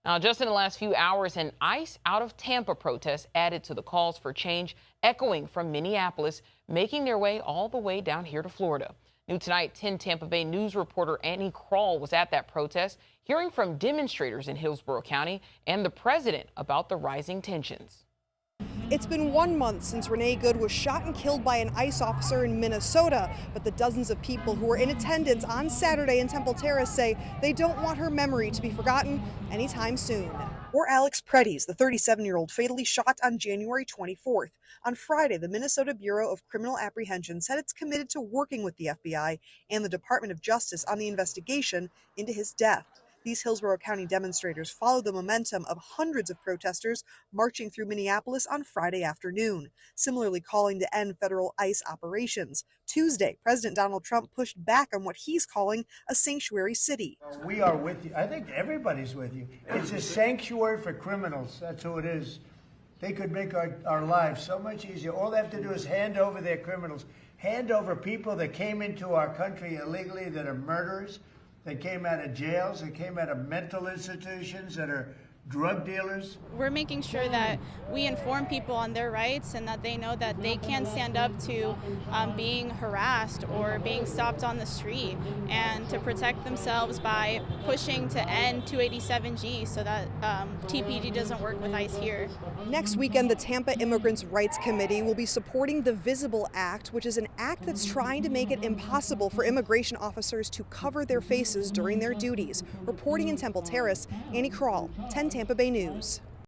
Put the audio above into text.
Now, just in the last few hours, an ICE out of Tampa protest added to the calls for change, echoing from Minneapolis, making their way all the way down here to Florida. New tonight, 10 Tampa Bay News reporter Annie Krall was at that protest, hearing from demonstrators in Hillsborough County and the president about the rising tensions. It's been 1 month since Renee Good was shot and killed by an ICE officer in Minnesota, but the dozens of people who were in attendance on Saturday in Temple Terrace say they don't want her memory to be forgotten anytime soon. Or Alex Preddes, the 37-year-old fatally shot on January 24th. On Friday, the Minnesota Bureau of Criminal Apprehension said it's committed to working with the FBI and the Department of Justice on the investigation into his death. These Hillsborough County demonstrators followed the momentum of hundreds of protesters marching through Minneapolis on Friday afternoon, similarly calling to end federal ICE operations. Tuesday, President Donald Trump pushed back on what he's calling a sanctuary city. We are with you. I think everybody's with you. It's a sanctuary for criminals. That's who it is. They could make our lives so much easier. All they have to do is hand over their criminals, hand over people that came into our country illegally that are murderers, that came out of jails, that came out of mental institutions, that are drug dealers. We're making sure that we inform people on their rights and that they know that they can stand up to being harassed or being stopped on the street, and to protect themselves by pushing to end 287G so that TPD doesn't work with ICE here. Next weekend, the Tampa Immigrants' Rights Committee will be supporting the Visible Act, which is an act that's trying to make it impossible for immigration officers to cover their faces during their duties. Reporting in Temple Terrace, Annie Krall, 10 Tampa Bay News.